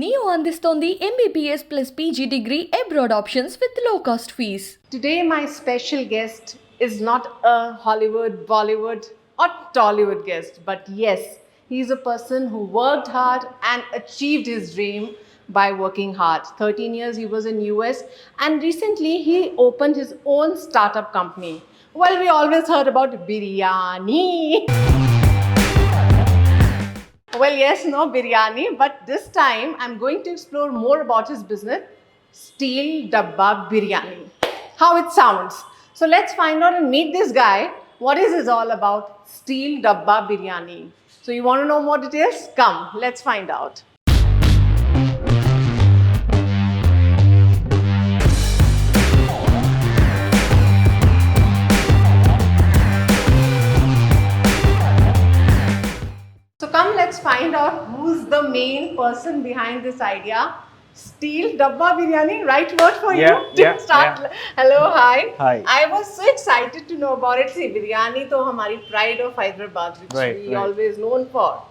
Neo అందిస్తోంది MBBS plus PG degree abroad options with low cost fees. Today, my special guest is not a Hollywood, Bollywood, or Tollywood guest, but yes, he's a person who worked hard and achieved his dream by working hard. 13 years he was in US, and recently he opened his own startup company. Well, we always heard about biryani. Well, yes, no biryani, but this time I'm going to explore more about his business, Steel Dabba Biryani. How it sounds. So let's find out and meet this guy. What is this all about? Steel Dabba Biryani. So you want to know more details? Come, let's find out. So come, let's find out who's the main person behind this idea. Steel Dabba Biryani, right word for you to start. Hello, hi. Hi. I was so excited to know about it. See, biryani to hamari pride of Hyderabad, which we always known for.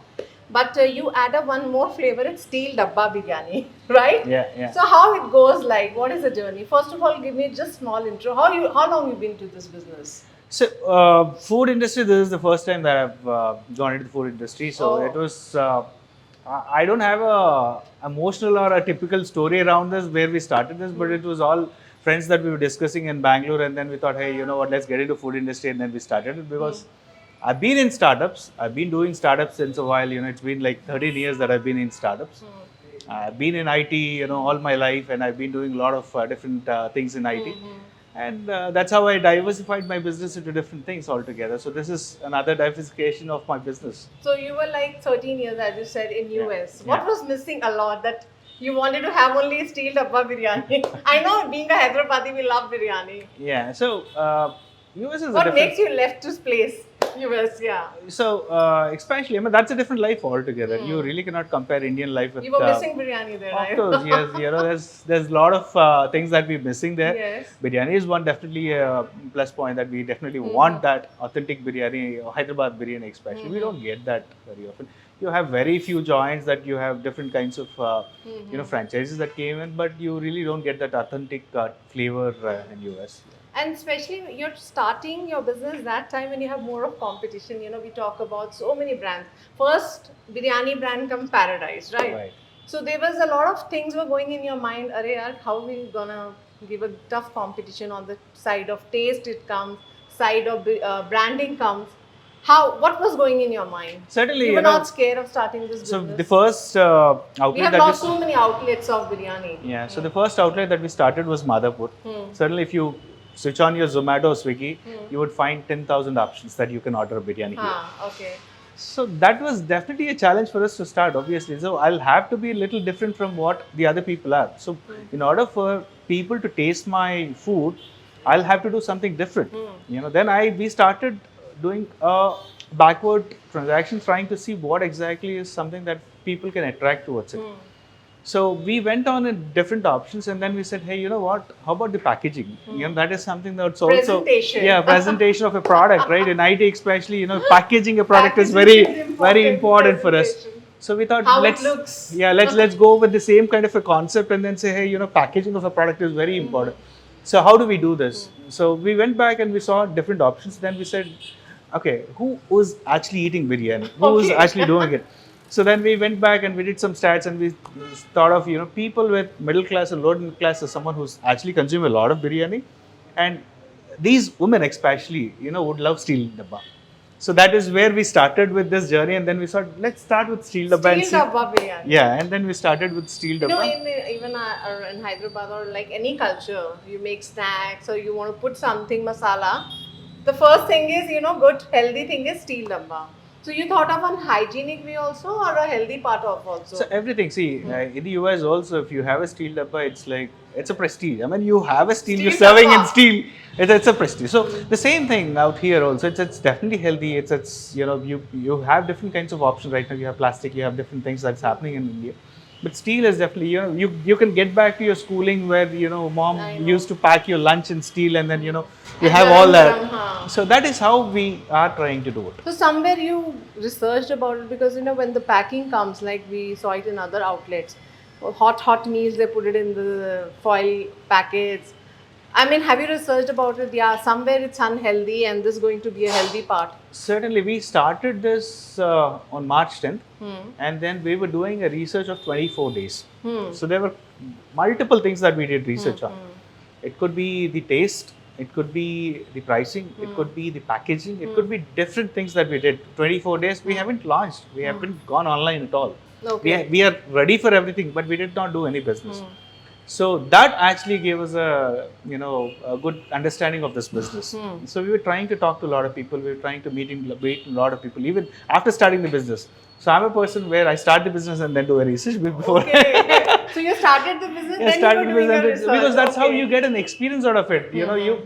But you add up one more flavor, it's Steel Dabba Biryani, right? Yeah. So how it goes like? What is the journey? First of all, give me just small intro. How long you been to this business? So, food industry, this is the first time that I've gone into the food industry. So, it was, I don't have a emotional or a typical story around this where we started this, but it was all friends that we were discussing in Bangalore, and then we thought, hey, you know what, let's get into food industry, and then we started it because I've been in startups. I've been doing startups since a while. You know, it's been like 13 years that I've been in startups. I've been in IT, you know, all my life, and I've been doing a lot of different things in IT. And that's how I diversified my business into different things altogether. So this is another diversification of my business. So you were like 13 years, as you said, in US. What was missing a lot that you wanted to have only Steel Dabba Biryani? I know, being a Hyderabadi, we love biryani. Yeah. So US is what makes you left this place? US, yeah. So especially, I mean, that's a different life altogether. You really cannot compare Indian life with. You were missing biryani there, right? Of course, yes. You know, there's a lot of things that we're missing there. Yes. Biryani is one definitely plus point that we definitely want that authentic biryani, Hyderabad biryani especially. We don't get that very often. You have very few joints that you have different kinds of you know, franchises that came in, but you really don't get that authentic flavor in US. And especially you're starting your business that time when you have more of competition. You know, we talk about so many brands. First, biryani brand come Paradise, right? So there was a lot of things were going in your mind. Arey yaar, how we gonna give a tough competition on the side of taste? It comes, side of branding comes. What was going in your mind? Certainly, you were not scared of starting this business. So the first outlet we have lost so many outlets of biryani. Yeah. So the first outlet that we started was Madhapur. Certainly, if you switch on your Zomato or Swiggy, you would find 10,000 options that you can order a biryani here. Okay. So that was definitely a challenge for us to start, obviously. So I'll have to be a little different from what the other people are. So in order for people to taste my food, I'll have to do something different. You know, then we started doing a backward transaction, trying to see what exactly is something that people can attract towards it. So we went on in different options, and then we said, hey, you know what? How about the packaging? You know, that is something that's also presentation. Presentation of a product, right? In IT especially, you know, packaging a product is very important for us. So we thought, let's go with the same kind of a concept and then say, hey, you know, packaging of a product is very important. So how do we do this? So we went back and we saw different options. Then we said, okay, who was actually eating biryani? Who was actually doing it? So then we went back and we did some stats, and we thought of, you know, people with middle class or lower middle class as someone who's actually consumed a lot of biryani, and these women especially, you know, would love Steel Dabba. So that is where we started with this journey, and then we thought, let's start with Steel Dabba. Steel Dabba biryani. Yeah, and then we started with Steel Dabba. You know, even in Hyderabad or like any culture, you make snacks or you want to put something masala. The first thing is, you know, good healthy thing is Steel Dabba. So you thought of an hygienic way also, or a healthy part of also? So everything. See, in the US also, if you have a Steel Dabba, it's like, it's a prestige. I mean, you have a steel you're serving in steel. It's a prestige. So the same thing out here also. It's definitely healthy. It's you know, you have different kinds of options right now. You have plastic. You have different things that's happening in India. But steel is definitely, you can get back to your schooling where, mom I know. used to pack your lunch in steel, and then, you And have all garam that. garam, huh. So that is how we are trying to do it. So somewhere you researched about it, because when the packing comes, like we saw it in other outlets, hot meals, they put it in the foil packets. I mean, have you researched about it? Yeah, somewhere it's unhealthy and this is going to be a healthy part. Certainly, we started this on March 10th, Hmm. and then we were doing a research of 24 days. Hmm. So there were multiple things that we did research on. It could be the taste, it could be the pricing, it could be the packaging, it could be different things that we did. 24 days, we haven't launched, we haven't gone online at all. Okay. We are ready for everything, but we did not do any business. So that actually gave us a good understanding of this business. So we were trying to talk to a lot of people. We were trying to meet a lot of people, even after starting the business. So I'm a person where I start the business and then do a research before. Okay. So you started the business, Yeah, then started you were doing a business research. because that's how Okay. you get an experience out of it. You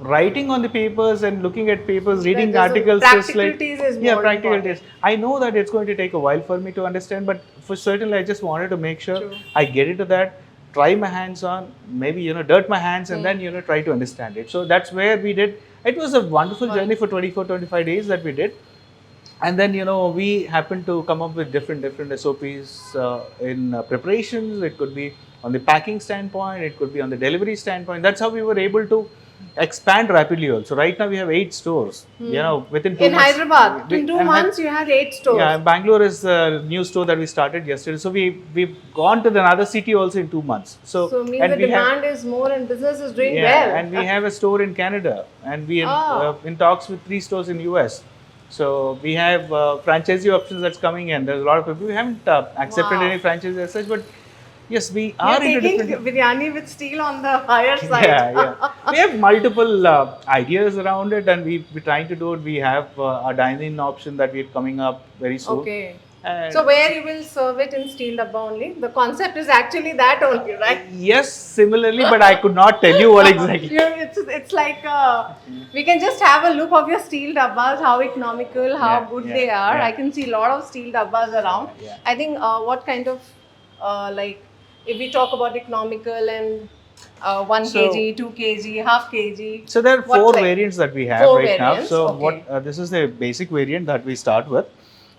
writing on the papers and looking at papers, reading There's a articles. practicalities is more Practicalities. important. I know that it's going to take a while for me to understand, but for certainly I just wanted to make sure True. I get into that, try my hands on, maybe dirt my hands, and then try to understand it. So that's where we did. It was a wonderful journey for 24-25 days that we did. And then we happened to come up with different SOPs in preparations. It could be on the packing standpoint, it could be on the delivery standpoint. That's how we were able to expand rapidly also. Right now we have 8 stores. Within 2 In months. Hyderabad, in 2 months you had 8 stores. Yeah, Bangalore is a new store that we started yesterday. So we've gone to another city also in 2 months. So means the demand is more and business is doing well. And we have a store in Canada, and we are Oh. in talks with 3 stores in US. So we have franchisee options that's coming in. There's a lot of people. We haven't accepted Wow. any franchise as such, but yes, we You're are into taking different. biryani with steel on the higher side. Yeah. We have multiple ideas around it, and we're trying to do it. We have a dine-in option that we're coming up very soon. Okay. And So where you will serve it in steel dabba only? The concept is actually that only, right? yes, similarly, but I could not tell you what exactly. It's like we can just have a look of your steel dabbas, how economical, how good they are. yeah. I can see a lot of steel dabbas around. Yeah. I think what kind of like if we talk about economical and 1 So- kg, 2 kg, half kg. So there are What 4 like? variants that we have 4 right variants, now. So okay. this is the basic variant that we start with.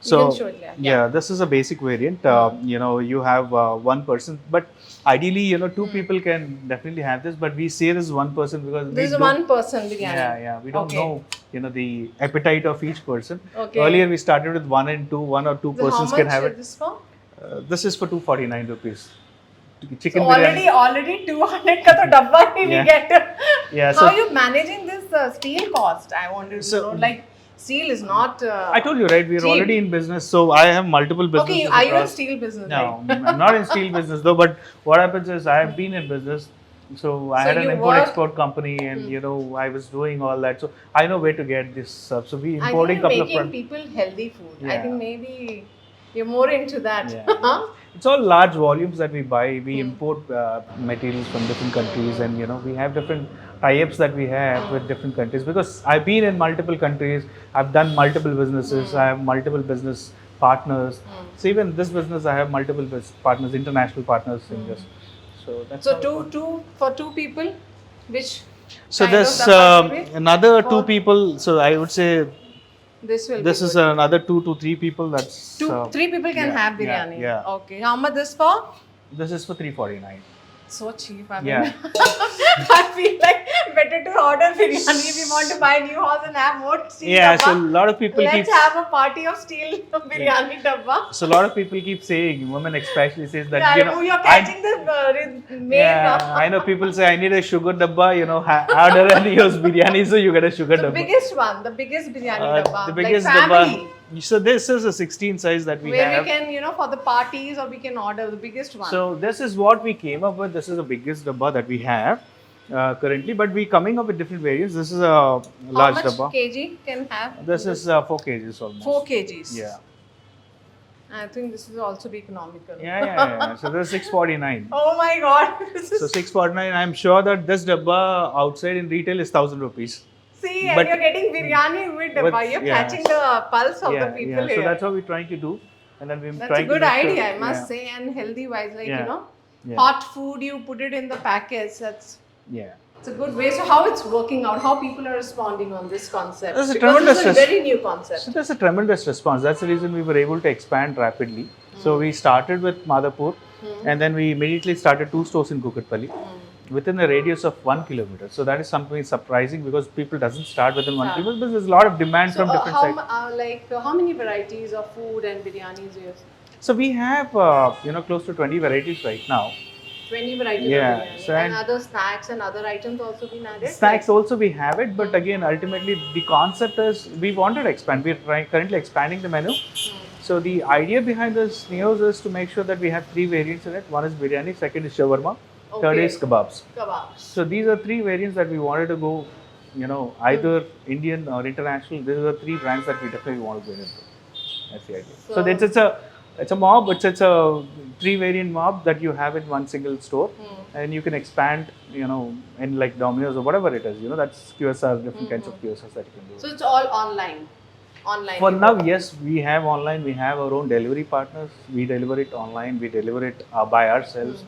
You So can show it, yeah. this is a basic variant. You have one person, but ideally, 2 people can definitely have this. But we say this is 1 person because This is we don't- 1 person biryani. Yeah. We don't Okay. know, the appetite of each person. Okay. Earlier we started with 1 and 2. 1 or 2 So how persons much can have is it. this for? This is for 249 rupees. Chicken So biryani. already 200 ka to dabba hi we Yeah. get. Yeah, How so- are you managing this steel cost? I wanted to So- know. Like steel is not. I told you, right? We're cheap. already in business, so I have multiple businesses. Okay, are you in across- steel business? No, I'm not in steel business though. But what happens is I have been in business. So I So had an you import-export company, and I was doing all that. So I know where to get this stuff. So we I think importing you're couple of making products. people healthy food. I Yeah. think maybe you're more into that. Yeah. It's all large volumes that we buy. We import materials from different countries, and we have different tie-ups that we have with different countries. Because I've been in multiple countries, I've done multiple businesses, I have multiple business partners. So even this business, I have multiple partners, international partners in this. So that's So how it works. for 2 people, which So kind of there's dabba will be? another 2 For- people. So I would say This will this be is good. another 2 to 3 people. That's 3 people can yeah, have biryani. Yeah. Okay. How much this for? This is for 349. So cheap. I mean, Yeah. I feel like better to order biryani if you want to buy a new house and have more steel Yeah, dabba. so a lot of people Let's keep have a party of steel biryani dabba. So a lot of people keep saying, women especially says that Yeah, you're catching the main. yeah, I know people say I need a sugar dabba, order and use biryani, so you get a sugar The dabba. biggest one, the biggest biryani dabba. The biggest like family. dabba. So this is a 16 size that we Where have. we can, for the parties or we can order the biggest one. So this is what we came up with. This is the biggest dabba that we have currently, but we coming up with different variants. This is a How large much dabba. kg can have? This is 4 kgs almost. 4 kgs. Yeah. I think this will also be economical. Yeah. So this is 649. Oh my god. This is So 649. I'm sure that this dabba outside in retail is 1,000 rupees. See, But- and you're getting biryani with dabba. You're yeah. catching the pulse of the people So here. that's what we're trying to do. and then we're That's a trying good to make idea, sure, I must say, and healthy wise, like Yeah. you know, Yeah. hot food you put it in the packets. Yeah. It's a good way. So how it's working out? How people are responding on this concept? There's a Because tremendous it's a very new So concept. there's a tremendous response. That's the reason we were able to expand rapidly. So we started with Madhapur, and then we immediately started 2 stores in Kukatpalli within a radius of 1 kilometer. So that is something surprising because people doesn't start within 1 kilometer, but there's a lot of demand So from different sides. how many varieties of food and biryanis you have? So we have close to 20 varieties right now. 20 varieties Yeah, of biryani. so And and- other snacks and other items also been added? Snacks also we have it, but again, ultimately the concept is we wanted to expand. We're currently expanding the menu. So the idea behind this Neos is to make sure that we have 3 variants in it. One is biryani, second is shawarma, third Okay. is kebabs. Kebabs. So these are 3 variants that we wanted to go, either Indian or international. These are 3 brands that we definitely want to go into. That's the idea. So it's a mob. It's a 3 variant mob that you have in one single store, and you can expand, in like Domino's or whatever it is. That's QSR, different kinds of QSRs that you can do. So it's all online. Online. For now, yes, we have online. We have our own delivery partners. We deliver it online. We deliver it by ourselves.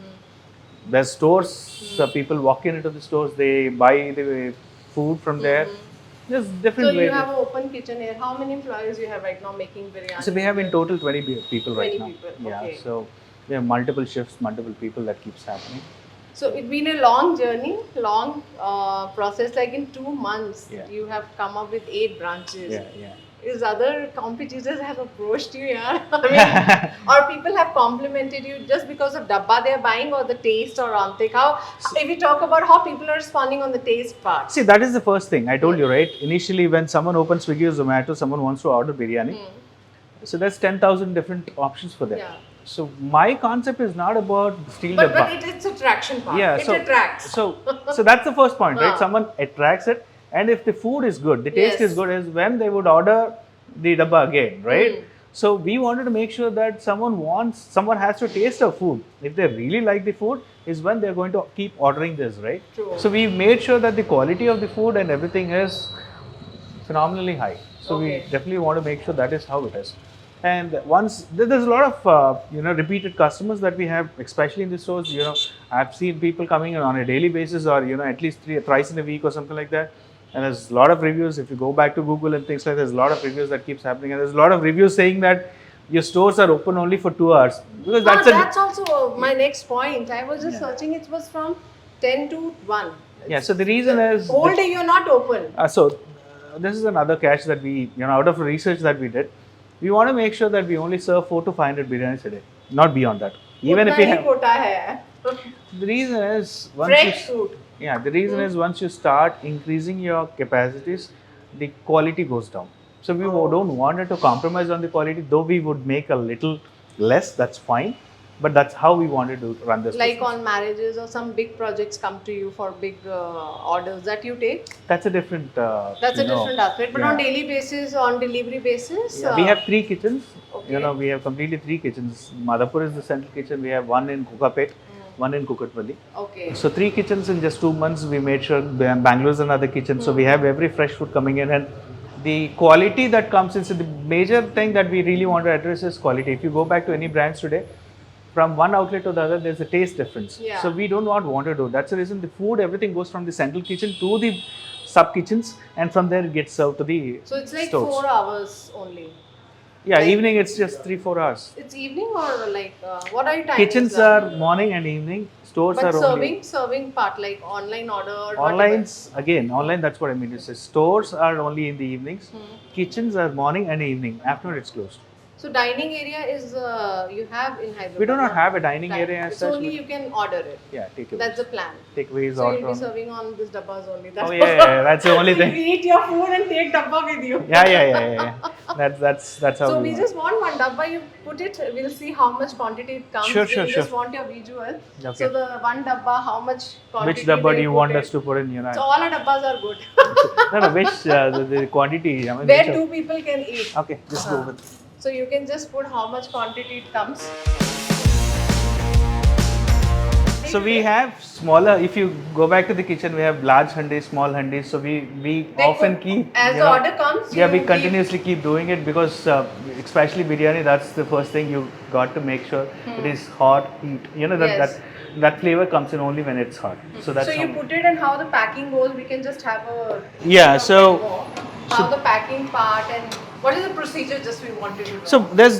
There's stores. People walk into the stores. They buy the food from there. There's different So you ways. have an open kitchen here. How many employees you have right now making biryani? So we have in total 20 people right 20 now. people, Yeah. okay. So we have multiple shifts, multiple people that keeps happening. So it's been a long journey, long process. Like in 2 months, Yeah. you have come up with 8 branches. Yeah. Is other competitors have approached you, yeah? I mean, or people have complimented you just because of Dabba they are buying, or the taste, or Antik? How, if we talk about how people are responding on the taste part. See, that is the first thing. I told you, right? Initially, when someone opens Swiggy or Zomato, someone wants to order biryani. So there's 10,000 different options for them. Yeah. So my concept is not about steal But Dabba. it's attraction part. Yeah, It attracts. So that's the first point, right? Ah. Someone attracts it, and if the food is good, the taste Yes. is good, is when they would order the Dabba again, right? So we wanted to make sure that someone has to taste our food. If they really like the food, is when they're going to keep ordering this, right? True. So we made sure that the quality of the food and everything is phenomenally high. So we Okay. definitely want to make sure that is how it is. And once there's a lot of repeated customers that we have, especially in the stores. I've seen people coming in on a daily basis, or at least thrice in a week or something like that. And there's a lot of reviews. If you go back to Google and things like that, there's a lot of reviews that keeps happening, and there's a lot of reviews saying that your stores are open only for 2 hours, because That's also my next point. I was just searching. It was from 10 to 1. Yeah. So the reason is Whole day you're not open. This is another catch that we, out of research that we did, we want to make sure that we only serve 400 to 500 biryanis a day, not beyond that. Even if we Utna hi have, quota hai. the reason is Fresh food. Yeah, the reason is once you start increasing your capacities, the quality goes down. So we don't want it to compromise on the quality, though we would make a little less, that's fine. But that's how we wanted to run this Like business. on marriages or some big projects come to you for big orders that you take. That's a different. That's a different aspect. But on yeah. daily basis, on delivery basis. Yeah, we have 3 kitchens. Okay. We have completely 3 kitchens. Madhapur is the central kitchen. We have one in Kukapet, one in Kukatpalli. Okay. So 3 kitchens in just 2 months. We made sure Bangalore is another kitchen. So we have every fresh food coming in, and the quality that comes in. So the major thing that we really want to address is quality. If you go back to any brands today, from one outlet to the other, there's a taste difference. Yeah. So we do not want to do. That's the reason the food, everything goes from the central kitchen to the sub kitchens, and from there it gets served to the So it's like stores. 4 hours only. Yeah, like- evening it's just 3-4 hours. It's evening or like what are your timings? Kitchens are morning and evening. Stores But are only serving part like online order. or online. That's what I mean to say. Stores are only in the evenings. Kitchens are morning and evening. Afternoon it's closed. So dining area is you have in Hyderabad. We do not have a dining Right. area as It's such. only you can order it. Yeah, take away. That's the plan. Takeaways So order. you'll be serving on these dabbas only. That's Oh yeah, that's the only You thing. eat your food and take dabba with you. Yeah. That's how So we we want. just want one dabba. You put it. We'll see how much quantity it comes. Sure. We just want your visual. Okay. So the one dabba, how much quantity? Which dabba they do you put want it. us to put in? So all our dabbas are good. No, which the quantity? I mean, Where which 2 people can eat. Okay, just go with. So you can just put how much quantity it comes. So we have smaller. If you go back to the kitchen, we have large handis, small handis. So we They often cook keep. as the order comes. Yeah, we you continuously keep doing it because especially biryani, that's the first thing you got to make sure it is hot, heat. You know Yes. that flavor comes in only when it's hot. So that's So you put it and how the packing goes. We can just have a Yeah, look so- and go. How the packing part and what is the procedure? Just we wanted to know. So there's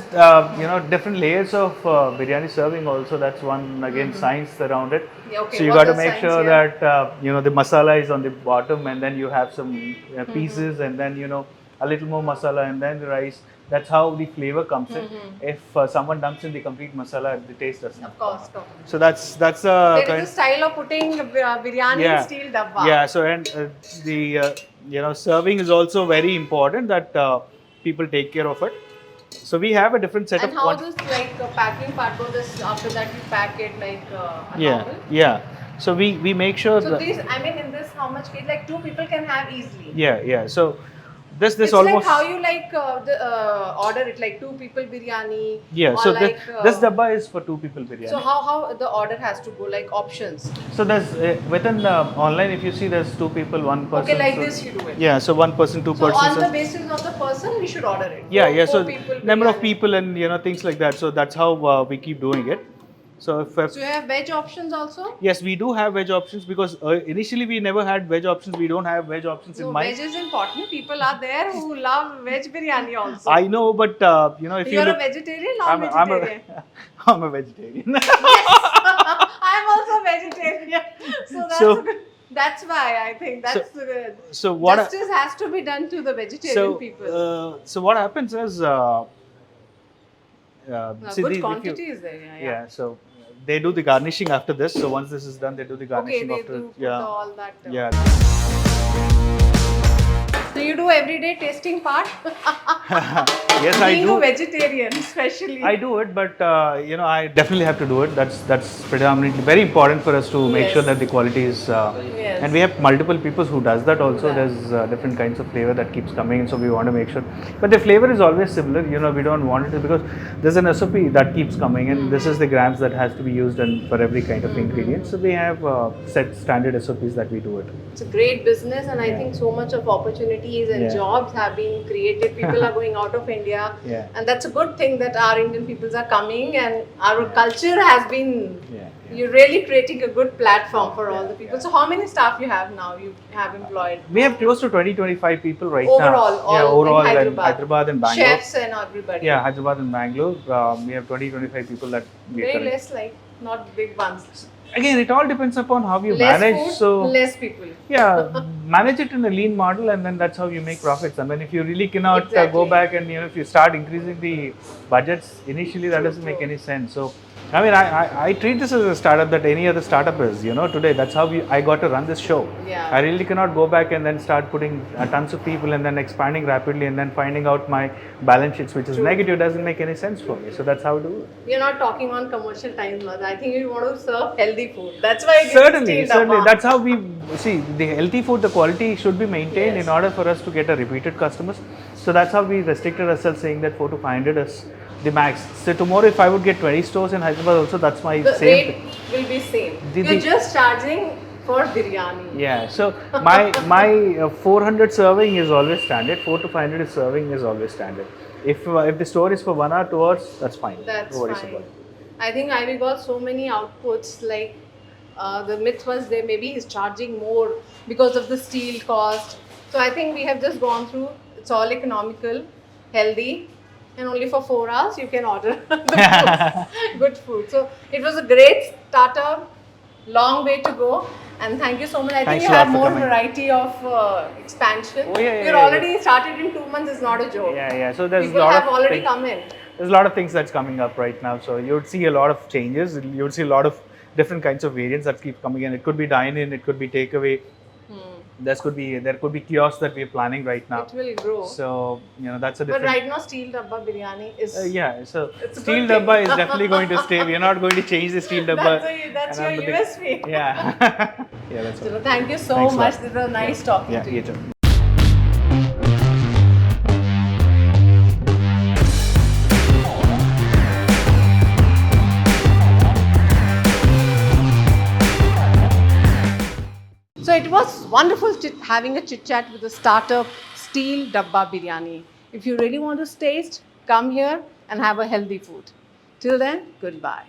different layers of biryani serving also. That's one again science around it. Yeah, okay, So you what's got to the make science sure here? that the masala is on the bottom, and then you have some pieces, and then a little more masala, and then the rice. That's how the flavor comes in. If someone dumps in the complete masala, the taste doesn't. Of course. So that's There is a style of putting biryani in steel dabba. Yeah. So and the serving is also very important that people take care of it. So we have a different set And of how this packing part goes? This after that you pack it like a normal. Yeah. So we make sure So that this, I mean, in this, how much kg? Like 2 people can have easily. yeah. So this It's almost like how you order it, like 2 people biryani. yeah. Or So like, this dabba is for 2 people biryani. So how the order has to go, like options. So there's within the online, if you see, there's 2 people, 1 person. Okay, like so, this you do it. Yeah. So 1 person, 2 So persons. on the basis of the person, we should order it. Yeah. Four So people number of biryani. people and things like that. So that's how we keep doing it. So if So you have veg options also? yes, we do have veg options because initially we never had veg options. We don't have veg options No, in my. veg is important. People are there who love veg biryani also. I know, but if you You're look, a vegetarian, I'm non-vegetarian? I'm a vegetarian. I'm also vegetarian. So that's So- good. That's why I think that's good. so what? Justice has to be done to the vegetarian people. So what happens is, see, Good if you- quantity is there. yeah. So they do the garnishing after this. So once this is done, they do the Okay, garnishing they after. do put Yeah. all that. Yeah. So you do everyday tasting part? Yes, I Being do. a vegetarian, especially. I do it, but I definitely have to do it. That's predominantly very important for us to make Yes. sure that the quality is. Yes. And we have multiple people who does that also. that. There's different kinds of flavor that keeps coming in, so we want to make sure. But the flavor is always similar. We don't want it to, because there's an SOP that keeps coming in. This is the grams that has to be used and for every kind of ingredient. So we have set standard SOPs that we do it. It's a great business, and I think so much of opportunities and Yeah. jobs have been created. People are going out of India, Yeah. and that's a good thing that our Indian peoples are coming, and our culture has been. Yeah. You're really creating a good platform for all the people. So, how many staff you have now? You have employed We have close to 20-25 people right overall, now. all Overall in and Hyderabad and Bangalore. chefs and everybody. Yeah, Hyderabad and Bangalore. We have 20-25 people that we Very currently- less, like not big ones. Again, it all depends upon how you Less manage. food, So less people. yeah, manage it in a lean model, and then that's how you make profits. And then if you really cannot go Exactly. back and if you start increasing the budgets initially, that doesn't make any sense. So I mean, I treat this as a startup that any other startup is. Today that's how I got to run this show. Yeah. I really cannot go back and then start putting tons of people and then expanding rapidly and then finding out my balance sheets, which is negative, doesn't make any sense for me. So that's how I do it. We're not talking on commercial times, Mother. I think you want to serve healthy food. That's why it is Certainly. steel dabba. That's how we see the healthy food. The quality should be maintained Yes. in order for us to get a repeated customers. So that's how we restricted ourselves, saying that 400 to 500 is the max. So tomorrow, if I would get 20 stores in Hyderabad, also that's my The same. rate will be same. The- You're the- just charging for biryani. Yeah. So my 400 serving is always standard. 400 to 500 is serving is always standard. If the store is for 1 hour, 2 hours, that's fine. That's No worries fine. about it. I think Ivy got so many outputs. Like the myth was there, maybe he's charging more because of the steel cost. So I think we have just gone through. It's all economical, healthy, and only for 4 hours you can order the food. Good food. So it was a great startup. Long way to go. And thank you so much. I Thanks think you a lot have for more coming. variety of expansion. Oh, yeah, You're yeah. already started in 2 months. It's not a joke. Yeah. So there's People a lot have of already things- come in. There's a lot of things that's coming up right now. So you would see a lot of changes. You would see a lot of different kinds of variants that keep coming in. It could be dine-in, it could be takeaway. There could be kiosks that we're planning right now. It will grow. So that's a But different. right now, steel dabba biryani is. Yeah, so It's a steel good thing. dabba is definitely going to stay. We're not going to change the steel dabba. That's And your I'm USP. Yeah. Yeah, that's So all. thank you so Thanks a lot. much. This was nice talking Yeah, to you you. too. wonderful having a chit chat with the startup Steel Dabba Biryani. If you really want to taste, come here and have a healthy food. Till then, goodbye.